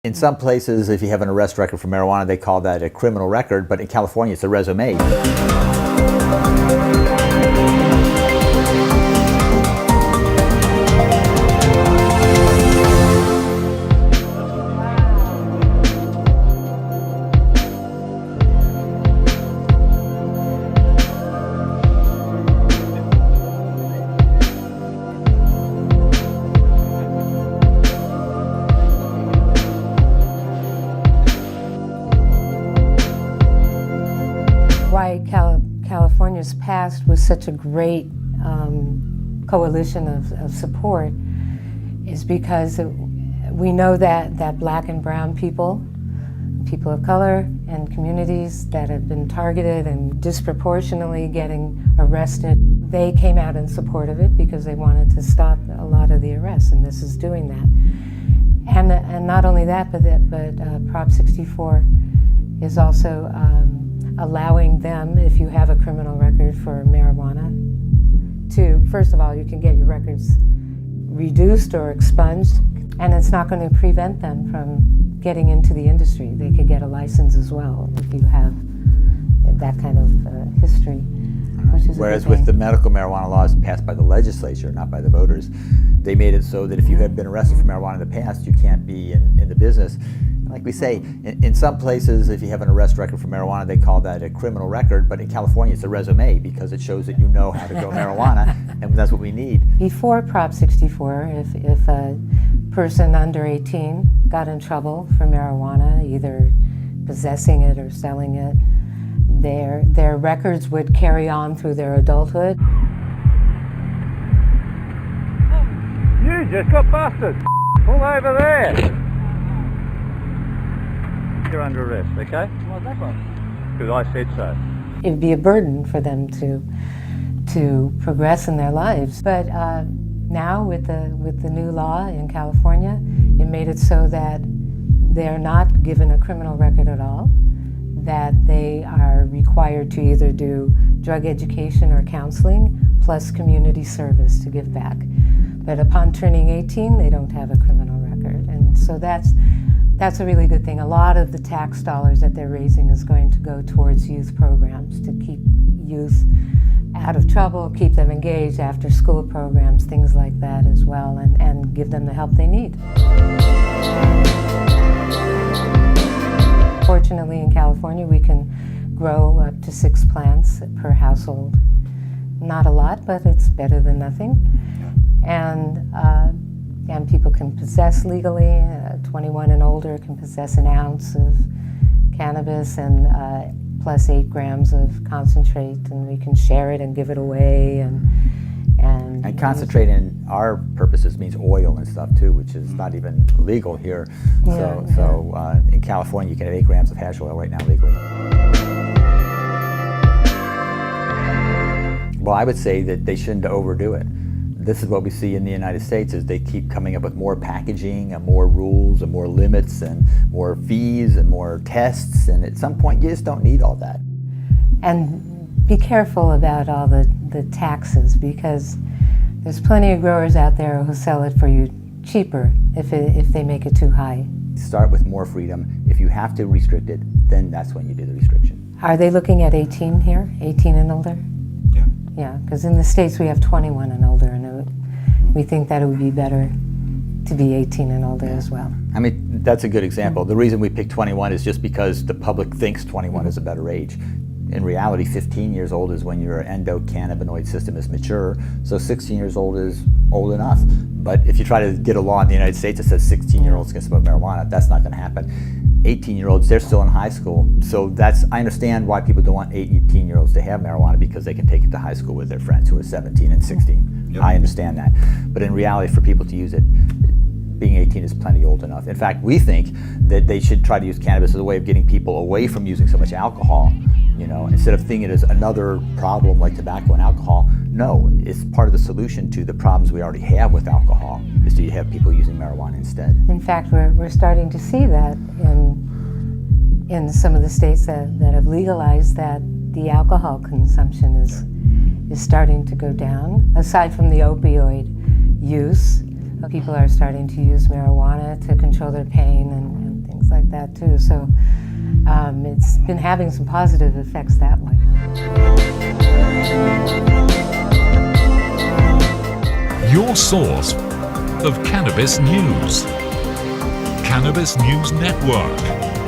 In some places, if you have an arrest record for marijuana, they call that a criminal record, but in California, it's a resume. Why California's past was such a great coalition of support is because we know that black and brown people of color, and communities that have been targeted and disproportionately getting arrested, they came out in support of it because they wanted to stop a lot of the arrests, and this is doing that. And not only that, but Prop 64 is also allowing them, if you have a criminal record for marijuana, to, first of all, you can get your records reduced or expunged, and it's not going to prevent them from getting into the industry. They could get a license as well if you have that kind of history. Which is Whereas with the medical marijuana laws passed by the legislature, not by the voters, they made it so that if you have been arrested for marijuana in the past, you can't be in the business. Like we say, in some places, if you have an arrest record for marijuana, they call that a criminal record, but in California, it's a resume because it shows that you know how to grow marijuana, and that's what we need. Before Prop 64, if a person under 18 got in trouble for marijuana, either possessing it or selling it, their records would carry on through their adulthood. You just got busted. Pull over there. You're under arrest, okay? Why that one? Because I said so. It would be a burden for them to progress in their lives. But now with the new law in California, it made it so that they're not given a criminal record at all, that they are required to either do drug education or counseling, plus community service to give back. But upon turning 18, they don't have a criminal record. And so that's a really good thing. A lot of the tax dollars that they're raising is going to go towards youth programs to keep youth out of trouble, keep them engaged, after school programs, things like that as well, and give them the help they need. Fortunately, in California, we can grow up to 6 plants per household. Not a lot, but it's better than nothing. And people can possess legally. 21 and older can possess an ounce of cannabis and plus 8 grams of concentrate, and we can share it and give it away. And concentrate in our purposes means oil and stuff too, which is not even legal here. So in California, you can have 8 grams of hash oil right now legally. Well, I would say that they shouldn't overdo it. This is what we see in the United States, is they keep coming up with more packaging and more rules and more limits and more fees and more tests, and at some point you just don't need all that. And be careful about all the taxes, because there's plenty of growers out there who sell it for you cheaper if they make it too high. Start with more freedom. If you have to restrict it, then that's when you do the restriction. Are they looking at 18 here, 18 and older? Yeah, because in the States we have 21 and older, and we think that it would be better to be 18 and older as well. I mean, that's a good example. The reason we picked 21 is just because the public thinks 21 is a better age. In reality, 15 years old is when your endocannabinoid system is mature, so 16 years old is old enough. But if you try to get a law in the United States that says 16-year-olds can smoke marijuana, that's not going to happen. 18-year-olds, they're still in high school, so I understand why people don't want 18-year-olds to have marijuana, because they can take it to high school with their friends who are 17 and 16. Yep. I understand that. But in reality, for people to use it, being 18 is plenty old enough. In fact, we think that they should try to use cannabis as a way of getting people away from using so much alcohol. You know, instead of thinking it as another problem like tobacco and alcohol, no, it's part of the solution to the problems we already have with alcohol, is to have people using marijuana instead. In fact, we're starting to see that in some of the states that have legalized that the alcohol consumption is starting to go down. Aside from the opioid use, people are starting to use marijuana to control their pain and like that too. So it's been having some positive effects that way. Your source of cannabis news. Cannabis News Network.